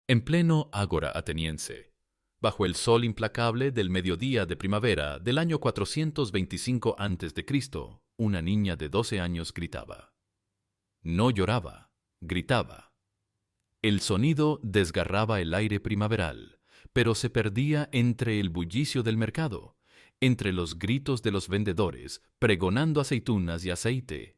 En pleno ágora ateniense, bajo el sol implacable del mediodía de primavera del año 425 a.C., una niña de 12 años gritaba. No lloraba, gritaba. El sonido desgarraba el aire primaveral, pero se perdía entre el bullicio del mercado, entre los gritos de los vendedores pregonando aceitunas y aceite,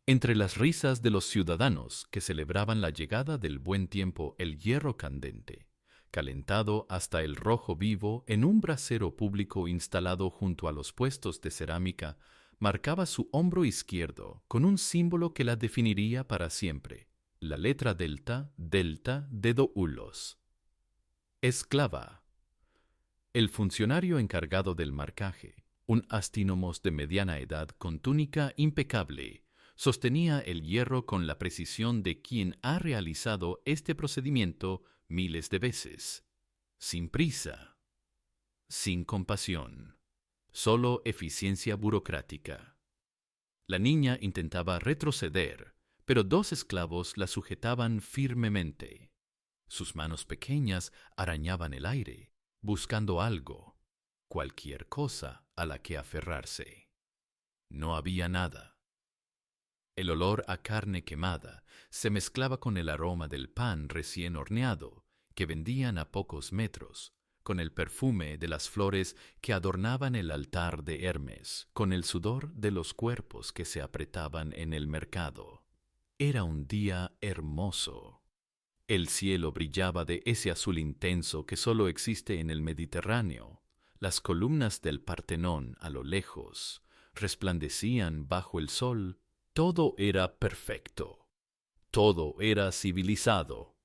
entre las risas de los ciudadanos que celebraban la llegada del buen tiempo. El hierro candente, calentado hasta el rojo vivo en un brasero público instalado junto a los puestos de cerámica, marcaba su hombro izquierdo con un símbolo que la definiría para siempre, la letra delta, delta de doulos. Esclava. El funcionario encargado del marcaje, un astínomos de mediana edad con túnica impecable, sostenía el hierro con la precisión de quien ha realizado este procedimiento miles de veces. Sin prisa, sin compasión, solo eficiencia burocrática. La niña intentaba retroceder, pero dos esclavos la sujetaban firmemente. Sus manos pequeñas arañaban el aire, buscando algo, cualquier cosa a la que aferrarse. No había nada. El olor a carne quemada se mezclaba con el aroma del pan recién horneado que vendían a pocos metros, con el perfume de las flores que adornaban el altar de Hermes, con el sudor de los cuerpos que se apretaban en el mercado. Era un día hermoso. El cielo brillaba de ese azul intenso que solo existe en el Mediterráneo. Las columnas del Partenón a lo lejos resplandecían bajo el sol. Todo era perfecto. Todo era civilizado.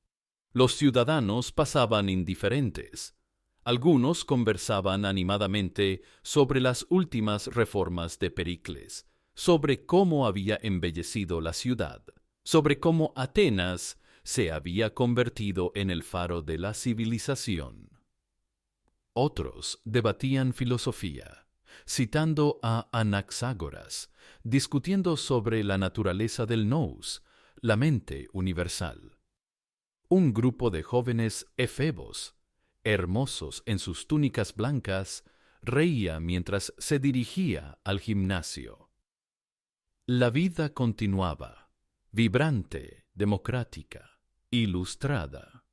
Los ciudadanos pasaban indiferentes. Algunos conversaban animadamente sobre las últimas reformas de Pericles, sobre cómo había embellecido la ciudad, sobre cómo Atenas se había convertido en el faro de la civilización. Otros debatían filosofía, citando a Anaxágoras, discutiendo sobre la naturaleza del nous, la mente universal. Un grupo de jóvenes efebos, hermosos en sus túnicas blancas, reía mientras se dirigía al gimnasio. La vida continuaba, vibrante, democrática, ilustrada.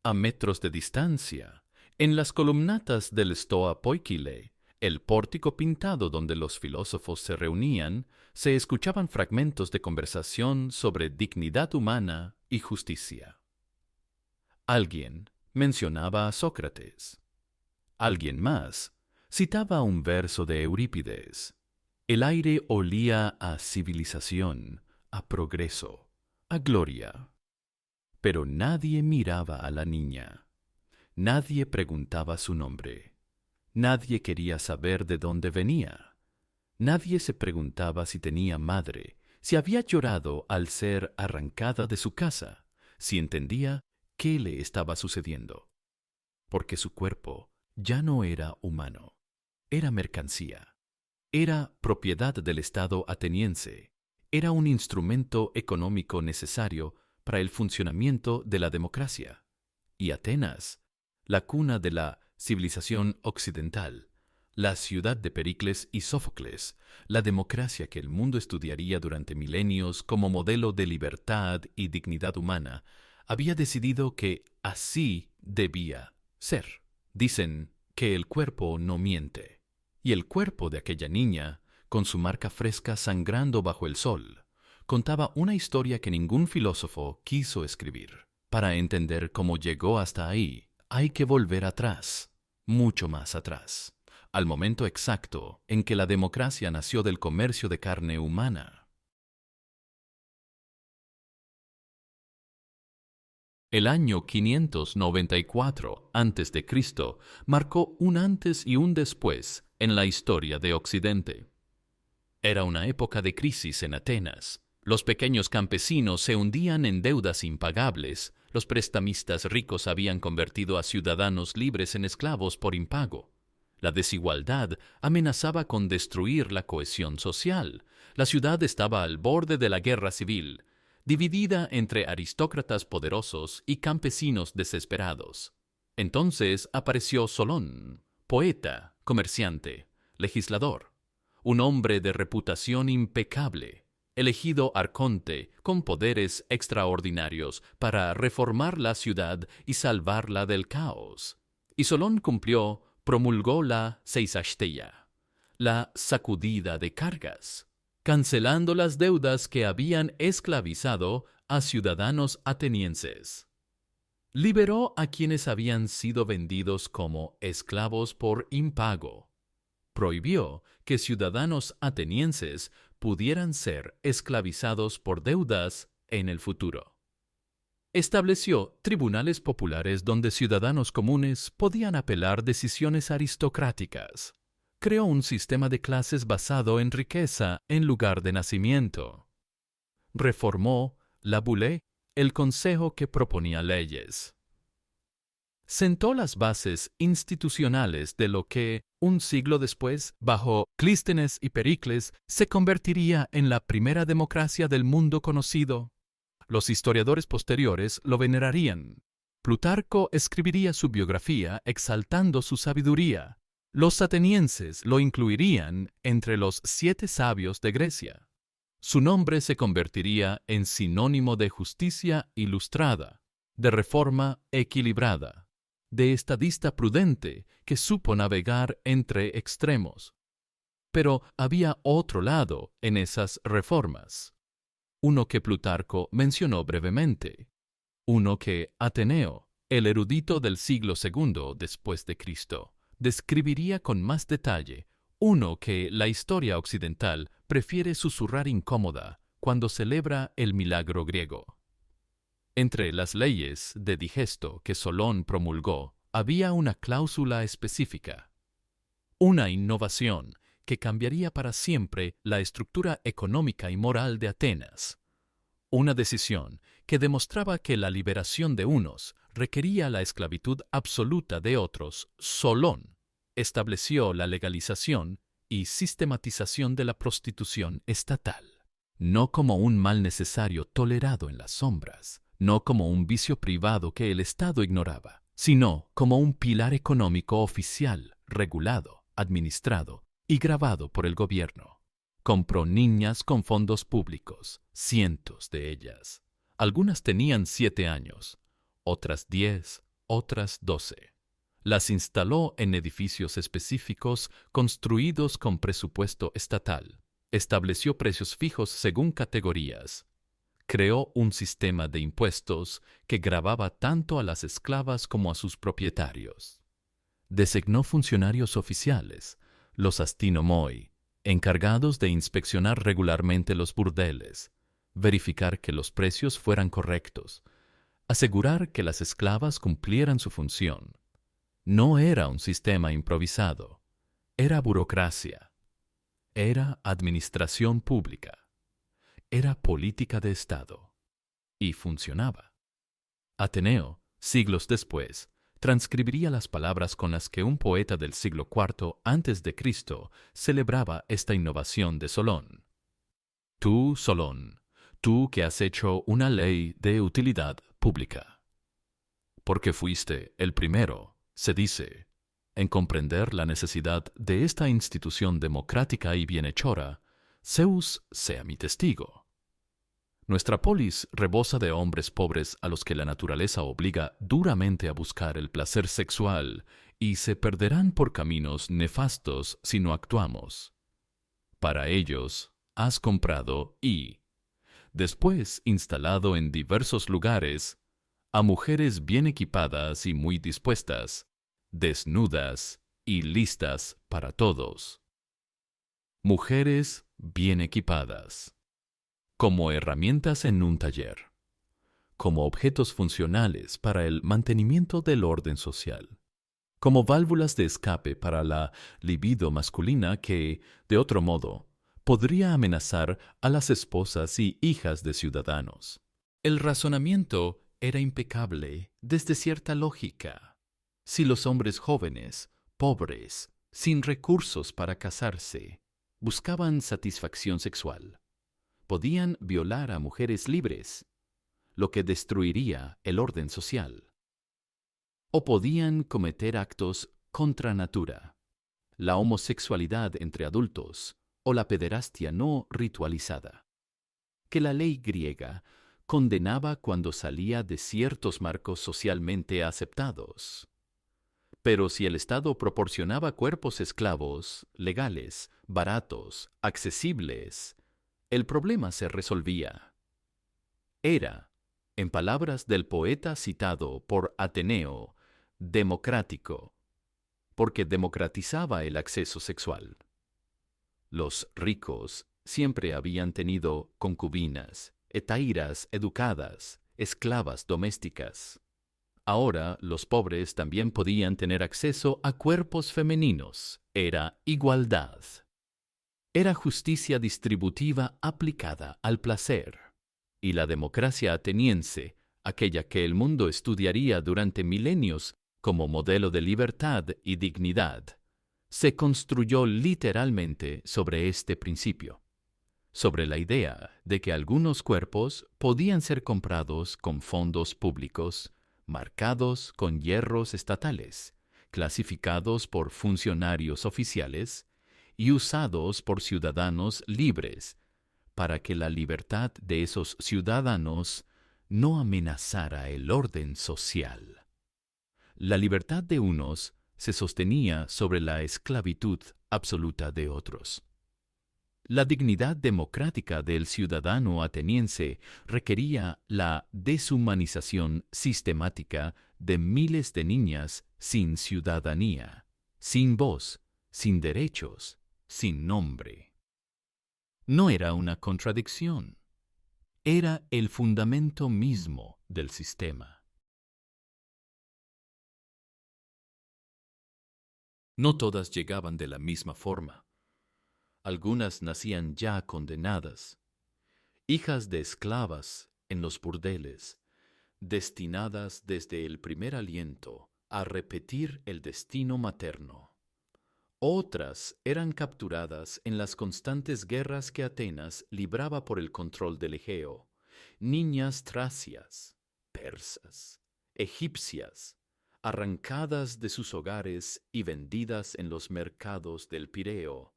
A metros de distancia, en las columnatas del Stoa Poikile, el pórtico pintado donde los filósofos se reunían, se escuchaban fragmentos de conversación sobre dignidad humana y justicia. Alguien mencionaba a Sócrates. Alguien más citaba un verso de Eurípides. El aire olía a civilización, a progreso, a gloria. Pero nadie miraba a la niña. Nadie preguntaba su nombre. Nadie quería saber de dónde venía. Nadie se preguntaba si tenía madre, si había llorado al ser arrancada de su casa, si entendía qué le estaba sucediendo. Porque su cuerpo ya no era humano, era mercancía, era propiedad del Estado ateniense, era un instrumento económico necesario para el funcionamiento de la democracia. Y Atenas, la cuna de la civilización occidental, la ciudad de Pericles y Sófocles, la democracia que el mundo estudiaría durante milenios como modelo de libertad y dignidad humana, había decidido que así debía ser. Dicen que el cuerpo no miente, y el cuerpo de aquella niña, con su marca fresca sangrando bajo el sol, contaba una historia que ningún filósofo quiso escribir. Para entender cómo llegó hasta ahí, hay que volver atrás, mucho más atrás, al momento exacto en que la democracia nació del comercio de carne humana. El año 594 a.C. marcó un antes y un después en la historia de Occidente. Era una época de crisis en Atenas. Los pequeños campesinos se hundían en deudas impagables. Los prestamistas ricos habían convertido a ciudadanos libres en esclavos por impago. La desigualdad amenazaba con destruir la cohesión social. La ciudad estaba al borde de la guerra civil. dividida entre aristócratas poderosos y campesinos desesperados. Entonces apareció Solón, poeta, comerciante, legislador, un hombre de reputación impecable, elegido arconte con poderes extraordinarios para reformar la ciudad y salvarla del caos. Y Solón promulgó la Seisachtheia, la sacudida de cargas, cancelando las deudas que habían esclavizado a ciudadanos atenienses. Liberó a quienes habían sido vendidos como esclavos por impago. Prohibió que ciudadanos atenienses pudieran ser esclavizados por deudas en el futuro. Estableció tribunales populares donde ciudadanos comunes podían apelar decisiones aristocráticas. Creó un sistema de clases basado en riqueza en lugar de nacimiento. Reformó la Bulé, el consejo que proponía leyes. Sentó las bases institucionales de lo que, un siglo después, bajo Clístenes y Pericles, se convertiría en la primera democracia del mundo conocido. Los historiadores posteriores lo venerarían. Plutarco escribiría su biografía exaltando su sabiduría. Los atenienses lo incluirían entre los 7 sabios de Grecia. Su nombre se convertiría en sinónimo de justicia ilustrada, de reforma equilibrada, de estadista prudente que supo navegar entre extremos. Pero había otro lado en esas reformas, uno que Plutarco mencionó brevemente, uno que Ateneo, el erudito del siglo II después de Cristo, describiría con más detalle, uno que la historia occidental prefiere susurrar incómoda cuando celebra el milagro griego. Entre las leyes de digesto que Solón promulgó había una cláusula específica, una innovación que cambiaría para siempre la estructura económica y moral de Atenas. Una decisión que demostraba que la liberación de unos requería la esclavitud absoluta de otros. Solón estableció la legalización y sistematización de la prostitución estatal, no como un mal necesario tolerado en las sombras, no como un vicio privado que el Estado ignoraba, sino como un pilar económico oficial, regulado, administrado y gravado por el gobierno. Compró niñas con fondos públicos, cientos de ellas. Algunas tenían 7 años, otras 10, otras 12. Las instaló en edificios específicos construidos con presupuesto estatal. Estableció precios fijos según categorías. Creó un sistema de impuestos que gravaba tanto a las esclavas como a sus propietarios. Designó funcionarios oficiales, los astinomoi, encargados de inspeccionar regularmente los burdeles, verificar que los precios fueran correctos, asegurar que las esclavas cumplieran su función. No era un sistema improvisado, era burocracia, era administración pública, era política de Estado, y funcionaba. Ateneo, siglos después, transcribiría las palabras con las que un poeta del siglo IV a.C. celebraba esta innovación de Solón. Tú, Solón, tú que has hecho una ley de utilidad pública. Porque fuiste el primero, se dice, en comprender la necesidad de esta institución democrática y bienhechora, Zeus sea mi testigo. Nuestra polis rebosa de hombres pobres a los que la naturaleza obliga duramente a buscar el placer sexual y se perderán por caminos nefastos si no actuamos. Para ellos has comprado y, después instalado en diversos lugares, a mujeres bien equipadas y muy dispuestas, desnudas y listas para todos. Mujeres bien equipadas. Como herramientas en un taller, como objetos funcionales para el mantenimiento del orden social, como válvulas de escape para la libido masculina que, de otro modo, podría amenazar a las esposas y hijas de ciudadanos. El razonamiento era impecable desde cierta lógica. Si los hombres jóvenes, pobres, sin recursos para casarse, buscaban satisfacción sexual, podían violar a mujeres libres, lo que destruiría el orden social. O podían cometer actos contra natura, la homosexualidad entre adultos o la pederastia no ritualizada, que la ley griega condenaba cuando salía de ciertos marcos socialmente aceptados. Pero si el Estado proporcionaba cuerpos esclavos, legales, baratos, accesibles, el problema se resolvía. Era, en palabras del poeta citado por Ateneo, democrático, porque democratizaba el acceso sexual. Los ricos siempre habían tenido concubinas, hetairas educadas, esclavas domésticas. Ahora los pobres también podían tener acceso a cuerpos femeninos. Era igualdad. Era justicia distributiva aplicada al placer. Y la democracia ateniense, aquella que el mundo estudiaría durante milenios como modelo de libertad y dignidad, se construyó literalmente sobre este principio, sobre la idea de que algunos cuerpos podían ser comprados con fondos públicos, marcados con hierros estatales, clasificados por funcionarios oficiales y usados por ciudadanos libres, para que la libertad de esos ciudadanos no amenazara el orden social. La libertad de unos se sostenía sobre la esclavitud absoluta de otros. La dignidad democrática del ciudadano ateniense requería la deshumanización sistemática de miles de niñas sin ciudadanía, sin voz, sin derechos, sin nombre. No era una contradicción, era el fundamento mismo del sistema. No todas llegaban de la misma forma. Algunas nacían ya condenadas, hijas de esclavas en los burdeles, destinadas desde el primer aliento a repetir el destino materno. Otras eran capturadas en las constantes guerras que Atenas libraba por el control del Egeo, niñas tracias, persas, egipcias, arrancadas de sus hogares y vendidas en los mercados del Pireo,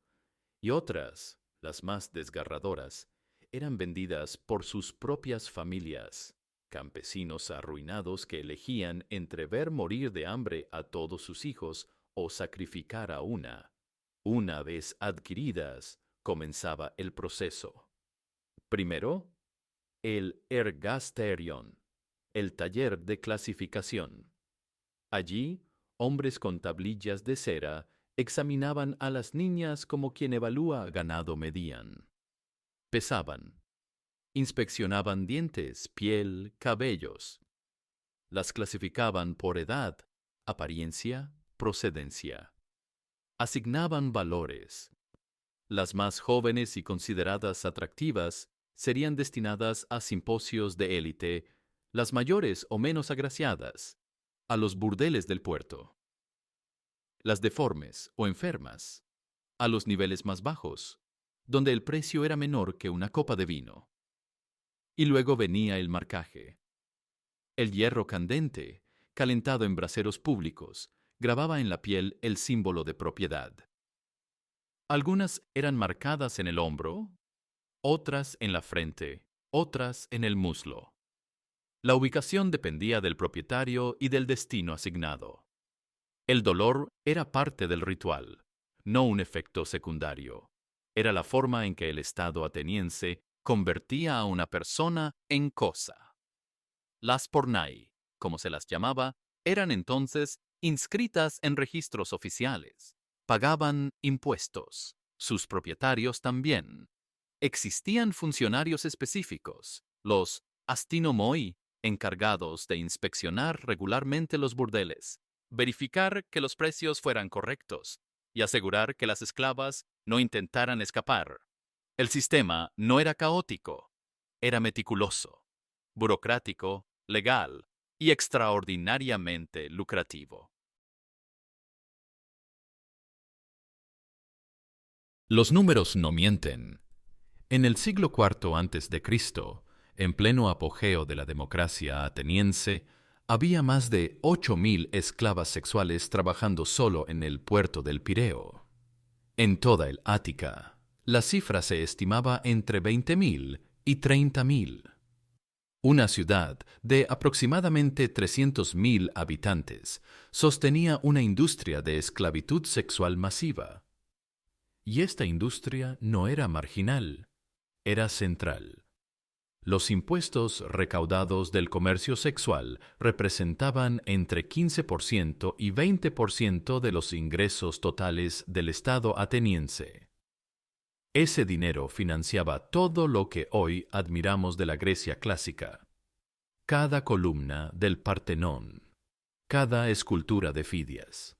y otras, las más desgarradoras, eran vendidas por sus propias familias, campesinos arruinados que elegían entre ver morir de hambre a todos sus hijos o sacrificar a una. Una vez adquiridas, comenzaba el proceso. Primero, el ergasterion, el taller de clasificación. Allí, hombres con tablillas de cera examinaban a las niñas como quien evalúa ganado medían. Pesaban, inspeccionaban dientes, piel, cabellos. Las clasificaban por edad, apariencia, procedencia. Asignaban valores. Las más jóvenes y consideradas atractivas serían destinadas a simposios de élite, las mayores o menos agraciadas, a los burdeles del puerto. Las deformes o enfermas, a los niveles más bajos, donde el precio era menor que una copa de vino. Y luego venía el marcaje. El hierro candente, calentado en braseros públicos, grababa en la piel el símbolo de propiedad. Algunas eran marcadas en el hombro, otras en la frente, otras en el muslo. La ubicación dependía del propietario y del destino asignado. El dolor era parte del ritual, no un efecto secundario. Era la forma en que el Estado ateniense convertía a una persona en cosa. Las pornai, como se las llamaba, eran entonces inscritas en registros oficiales. Pagaban impuestos. Sus propietarios también. Existían funcionarios específicos, los astinomoi, encargados de inspeccionar regularmente los burdeles, verificar que los precios fueran correctos y asegurar que las esclavas no intentaran escapar. El sistema no era caótico, era meticuloso, burocrático, legal y extraordinariamente lucrativo. Los números no mienten. En el siglo IV a.C., en pleno apogeo de la democracia ateniense, había más de 8.000 esclavas sexuales trabajando solo en el puerto del Pireo. En toda el Ática, la cifra se estimaba entre 20.000 y 30.000. Una ciudad de aproximadamente 300.000 habitantes sostenía una industria de esclavitud sexual masiva. Y esta industria no era marginal, era central. Los impuestos recaudados del comercio sexual representaban entre 15% y 20% de los ingresos totales del Estado ateniense. Ese dinero financiaba todo lo que hoy admiramos de la Grecia clásica. Cada columna del Partenón, cada escultura de Fidias,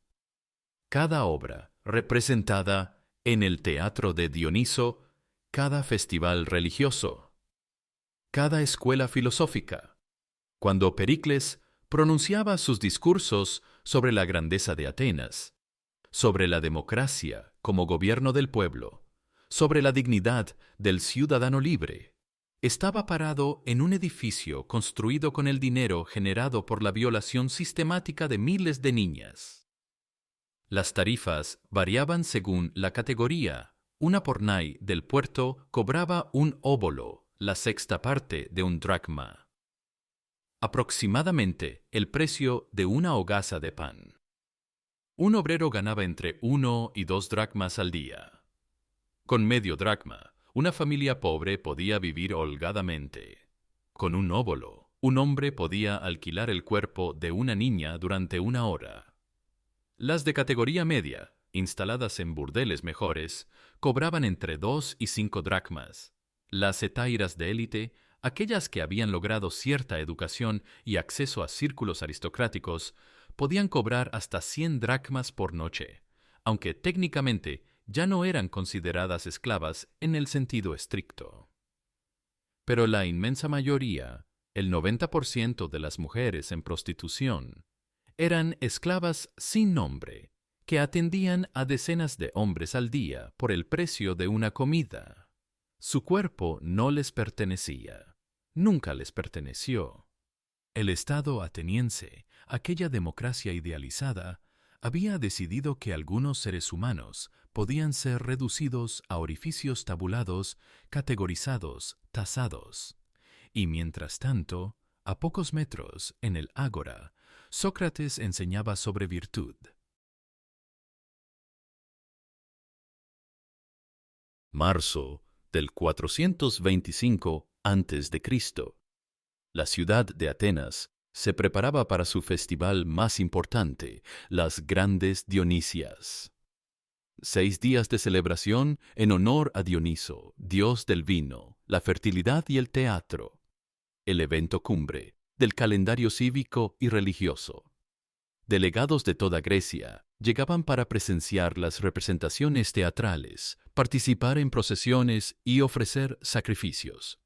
cada obra representada en el teatro de Dioniso, cada festival religioso, cada escuela filosófica. Cuando Pericles pronunciaba sus discursos sobre la grandeza de Atenas, sobre la democracia como gobierno del pueblo, sobre la dignidad del ciudadano libre, estaba parado en un edificio construido con el dinero generado por la violación sistemática de miles de niñas. Las tarifas variaban según la categoría. Una pornai del puerto cobraba un óbolo, la sexta parte de un dracma, aproximadamente el precio de una hogaza de pan. Un obrero ganaba entre 1 y 2 dracmas al día. Con medio dracma, una familia pobre podía vivir holgadamente. Con un óbolo, un hombre podía alquilar el cuerpo de una niña durante 1 hora. Las de categoría media, instaladas en burdeles mejores, cobraban entre 2 y 5 dracmas. Las hetairas de élite, aquellas que habían logrado cierta educación y acceso a círculos aristocráticos, podían cobrar hasta 100 dracmas por noche, aunque técnicamente ya no eran consideradas esclavas en el sentido estricto. Pero la inmensa mayoría, el 90% de las mujeres en prostitución, eran esclavas sin nombre, que atendían a decenas de hombres al día por el precio de una comida. Su cuerpo no les pertenecía, nunca les perteneció. El Estado ateniense, aquella democracia idealizada, había decidido que algunos seres humanos podían ser reducidos a orificios tabulados, categorizados, tasados. Y mientras tanto, a pocos metros, en el ágora, Sócrates enseñaba sobre virtud. Marzo del 425 a.C. La ciudad de Atenas se preparaba para su festival más importante, las Grandes Dionisias. 6 días de celebración en honor a Dioniso, dios del vino, la fertilidad y el teatro. El evento cumbre del calendario cívico y religioso. Delegados de toda Grecia llegaban para presenciar las representaciones teatrales, participar en procesiones y ofrecer sacrificios.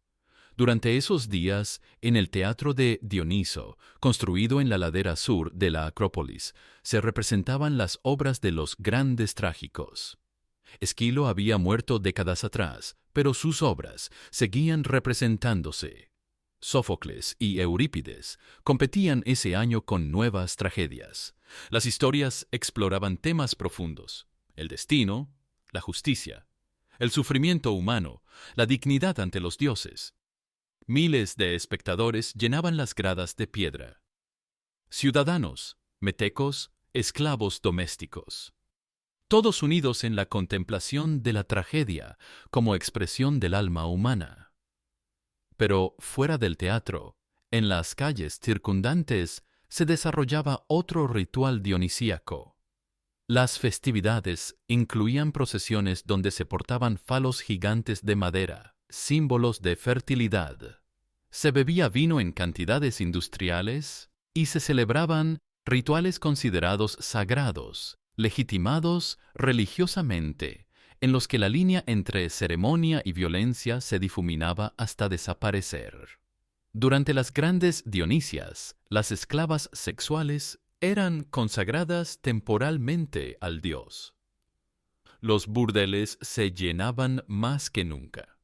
Durante esos días, en el teatro de Dioniso, construido en la ladera sur de la Acrópolis, se representaban las obras de los grandes trágicos. Esquilo había muerto décadas atrás, pero sus obras seguían representándose. Sófocles y Eurípides competían ese año con nuevas tragedias. Las historias exploraban temas profundos: el destino, la justicia, el sufrimiento humano, la dignidad ante los dioses. Miles de espectadores llenaban las gradas de piedra. Ciudadanos, metecos, esclavos domésticos. Todos unidos en la contemplación de la tragedia como expresión del alma humana. Pero fuera del teatro, en las calles circundantes, se desarrollaba otro ritual dionisíaco. Las festividades incluían procesiones donde se portaban falos gigantes de madera, símbolos de fertilidad. Se bebía vino en cantidades industriales y se celebraban rituales considerados sagrados, legitimados religiosamente, en los que la línea entre ceremonia y violencia se difuminaba hasta desaparecer. Durante las grandes Dionisias, las esclavas sexuales eran consagradas temporalmente al dios. Los burdeles se llenaban más que nunca.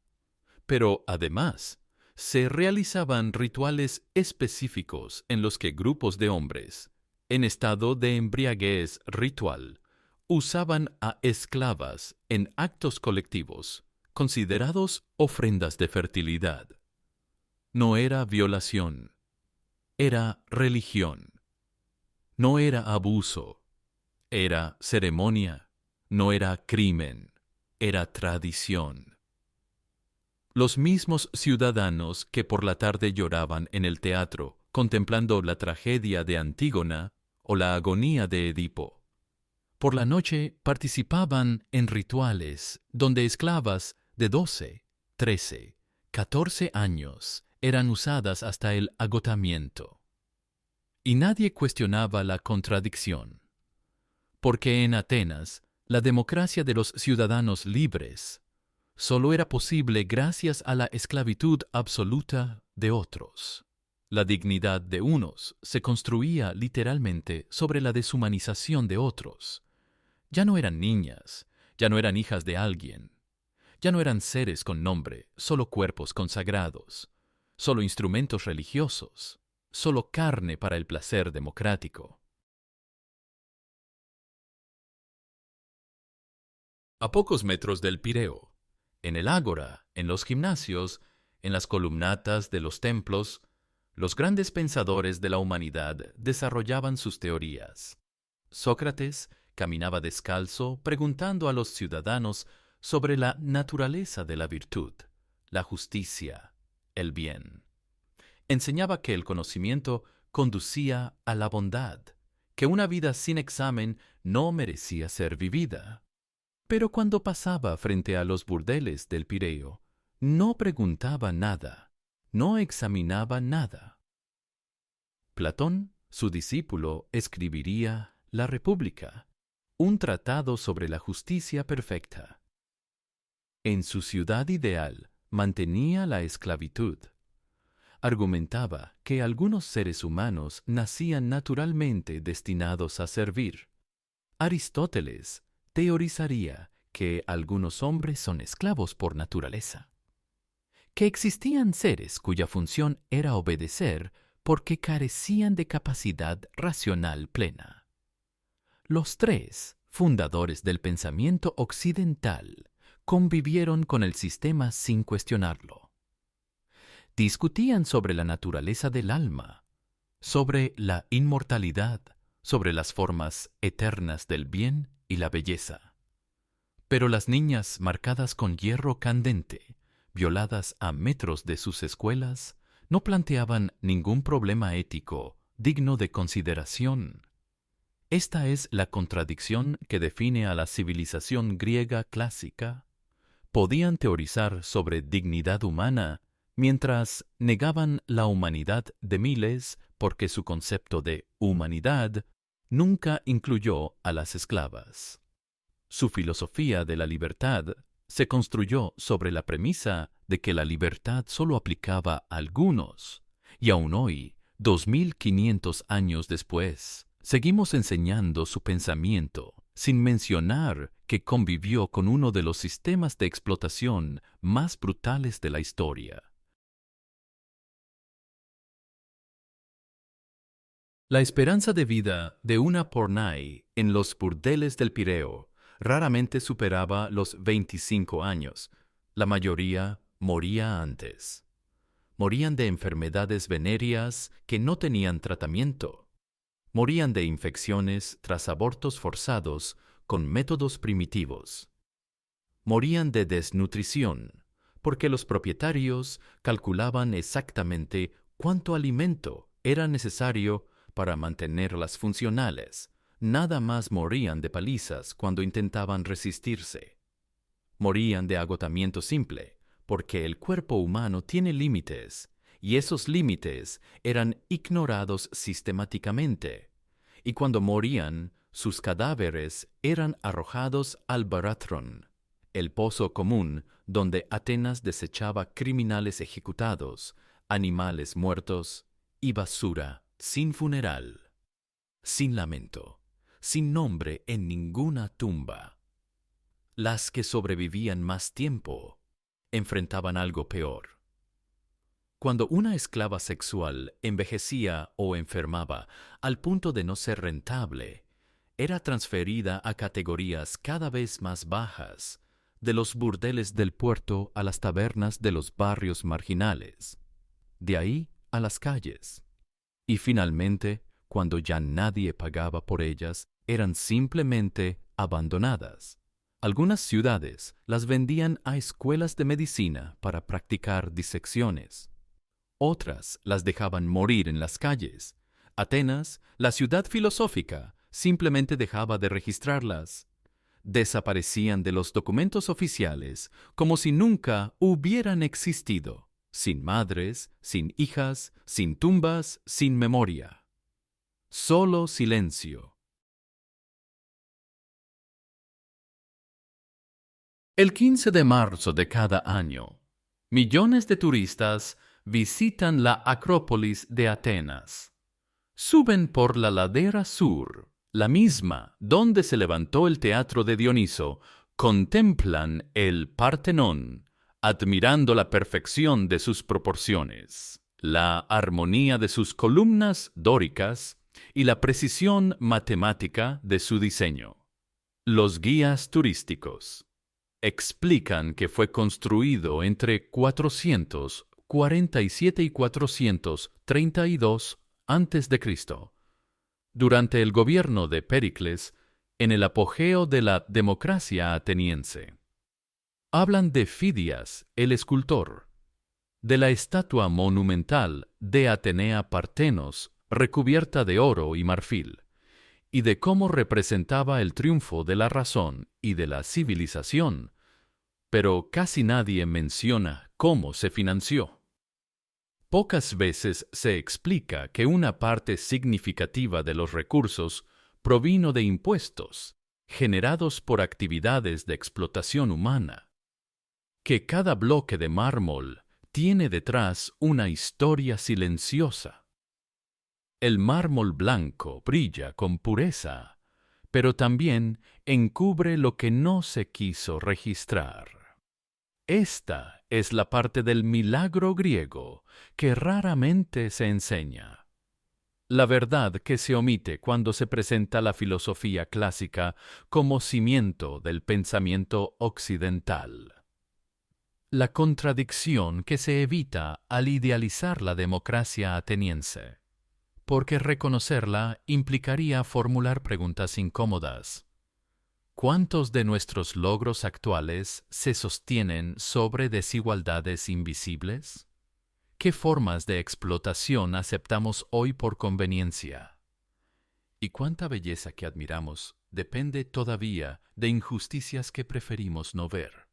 Pero además, se realizaban rituales específicos en los que grupos de hombres, en estado de embriaguez ritual, usaban a esclavas en actos colectivos, considerados ofrendas de fertilidad. No era violación, era religión. No era abuso, era ceremonia. No era crimen, era tradición. Los mismos ciudadanos que por la tarde lloraban en el teatro contemplando la tragedia de Antígona o la agonía de Edipo, por la noche participaban en rituales donde esclavas de 12, 13, 14 años eran usadas hasta el agotamiento. Y nadie cuestionaba la contradicción, porque en Atenas la democracia de los ciudadanos libres solo era posible gracias a la esclavitud absoluta de otros. La dignidad de unos se construía literalmente sobre la deshumanización de otros. Ya no eran niñas, ya no eran hijas de alguien, ya no eran seres con nombre, solo cuerpos consagrados, solo instrumentos religiosos, solo carne para el placer democrático. A pocos metros del Pireo, en el ágora, en los gimnasios, en las columnatas de los templos, los grandes pensadores de la humanidad desarrollaban sus teorías. Sócrates caminaba descalzo preguntando a los ciudadanos sobre la naturaleza de la virtud, la justicia, el bien. Enseñaba que el conocimiento conducía a la bondad, que una vida sin examen no merecía ser vivida. Pero cuando pasaba frente a los burdeles del Pireo, no preguntaba nada, no examinaba nada. Platón, su discípulo, escribiría La República, un tratado sobre la justicia perfecta. En su ciudad ideal mantenía la esclavitud. Argumentaba que algunos seres humanos nacían naturalmente destinados a servir. Aristóteles teorizaría que algunos hombres son esclavos por naturaleza, que existían seres cuya función era obedecer porque carecían de capacidad racional plena. Los tres fundadores del pensamiento occidental convivieron con el sistema sin cuestionarlo. Discutían sobre la naturaleza del alma, sobre la inmortalidad, sobre las formas eternas del bien y la belleza. Pero las niñas marcadas con hierro candente, violadas a metros de sus escuelas, no planteaban ningún problema ético digno de consideración. Esta es la contradicción que define a la civilización griega clásica. Podían teorizar sobre dignidad humana mientras negaban la humanidad de miles porque su concepto de humanidad nunca incluyó a las esclavas. Su filosofía de la libertad se construyó sobre la premisa de que la libertad solo aplicaba a algunos, y aún hoy, 2500 años después, seguimos enseñando su pensamiento, sin mencionar que convivió con uno de los sistemas de explotación más brutales de la historia. La esperanza de vida de una pornai en los burdeles del Pireo raramente superaba los 25 años. La mayoría moría antes. Morían de enfermedades venéreas que no tenían tratamiento. Morían de infecciones tras abortos forzados con métodos primitivos. Morían de desnutrición, porque los propietarios calculaban exactamente cuánto alimento era necesario para mantenerlas funcionales. Nada más morían de palizas cuando intentaban resistirse. Morían de agotamiento simple, porque el cuerpo humano tiene límites, y esos límites eran ignorados sistemáticamente. Y cuando morían, sus cadáveres eran arrojados al Barathron, el pozo común donde Atenas desechaba criminales ejecutados, animales muertos y basura sin funeral, sin lamento, sin nombre en ninguna tumba. Las que sobrevivían más tiempo enfrentaban algo peor. Cuando una esclava sexual envejecía o enfermaba al punto de no ser rentable, era transferida a categorías cada vez más bajas, de los burdeles del puerto a las tabernas de los barrios marginales, de ahí a las calles. Y finalmente, cuando ya nadie pagaba por ellas, eran simplemente abandonadas. Algunas ciudades las vendían a escuelas de medicina para practicar disecciones. Otras las dejaban morir en las calles. Atenas, la ciudad filosófica, simplemente dejaba de registrarlas. Desaparecían de los documentos oficiales como si nunca hubieran existido, sin madres, sin hijas, sin tumbas, sin memoria. Solo silencio. El 15 de marzo de cada año, millones de turistas visitan la Acrópolis de Atenas. Suben por la ladera sur, la misma donde se levantó el teatro de Dioniso, contemplan el Partenón, admirando la perfección de sus proporciones, la armonía de sus columnas dóricas y la precisión matemática de su diseño. Los guías turísticos explican que fue construido entre 447 y 432 a.C., durante el gobierno de Péricles, en el apogeo de la democracia ateniense. Hablan de Fidias, el escultor, de la estatua monumental de Atenea Partenos, recubierta de oro y marfil, y de cómo representaba el triunfo de la razón y de la civilización, pero casi nadie menciona cómo se financió. Pocas veces se explica que una parte significativa de los recursos provino de impuestos generados por actividades de explotación humana, que cada bloque de mármol tiene detrás una historia silenciosa. El mármol blanco brilla con pureza, pero también encubre lo que no se quiso registrar. Esta es la parte del milagro griego que raramente se enseña. La verdad que se omite cuando se presenta la filosofía clásica como cimiento del pensamiento occidental. La contradicción que se evita al idealizar la democracia ateniense, porque reconocerla implicaría formular preguntas incómodas. ¿Cuántos de nuestros logros actuales se sostienen sobre desigualdades invisibles? ¿Qué formas de explotación aceptamos hoy por conveniencia? ¿Y cuánta belleza que admiramos depende todavía de injusticias que preferimos no ver?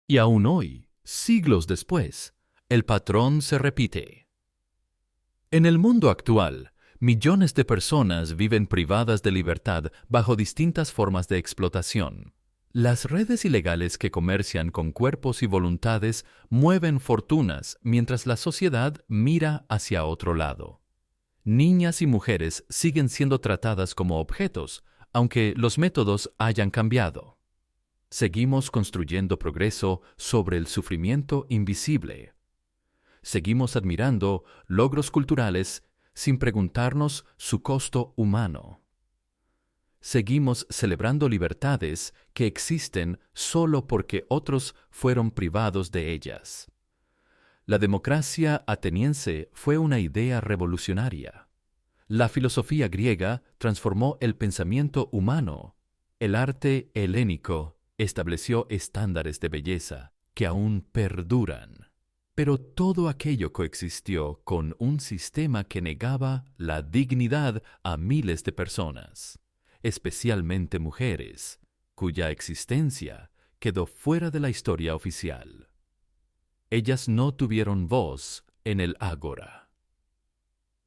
Y aún hoy, siglos después, el patrón se repite. En el mundo actual, millones de personas viven privadas de libertad bajo distintas formas de explotación. Las redes ilegales que comercian con cuerpos y voluntades mueven fortunas mientras la sociedad mira hacia otro lado. Niñas y mujeres siguen siendo tratadas como objetos, aunque los métodos hayan cambiado. Seguimos construyendo progreso sobre el sufrimiento invisible. Seguimos admirando logros culturales sin preguntarnos su costo humano. Seguimos celebrando libertades que existen solo porque otros fueron privados de ellas. La democracia ateniense fue una idea revolucionaria. La filosofía griega transformó el pensamiento humano. El arte helénico estableció estándares de belleza que aún perduran. Pero todo aquello coexistió con un sistema que negaba la dignidad a miles de personas, especialmente mujeres, cuya existencia quedó fuera de la historia oficial. Ellas no tuvieron voz en el ágora.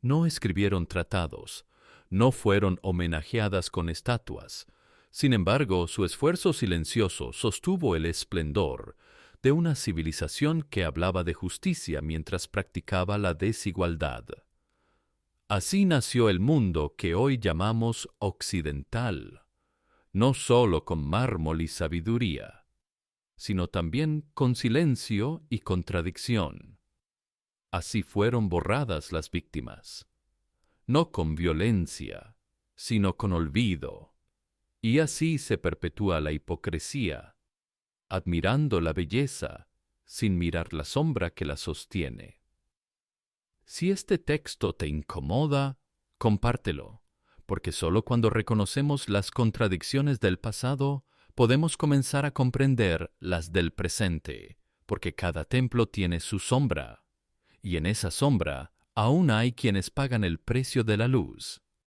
No escribieron tratados, no fueron homenajeadas con estatuas. Sin embargo, su esfuerzo silencioso sostuvo el esplendor de una civilización que hablaba de justicia mientras practicaba la desigualdad. Así nació el mundo que hoy llamamos occidental, no sólo con mármol y sabiduría, sino también con silencio y contradicción. Así fueron borradas las víctimas, no con violencia, sino con olvido. Y así se perpetúa la hipocresía, admirando la belleza sin mirar la sombra que la sostiene. Si este texto te incomoda, compártelo, porque sólo cuando reconocemos las contradicciones del pasado podemos comenzar a comprender las del presente, porque cada templo tiene su sombra, y en esa sombra aún hay quienes pagan el precio de la luz.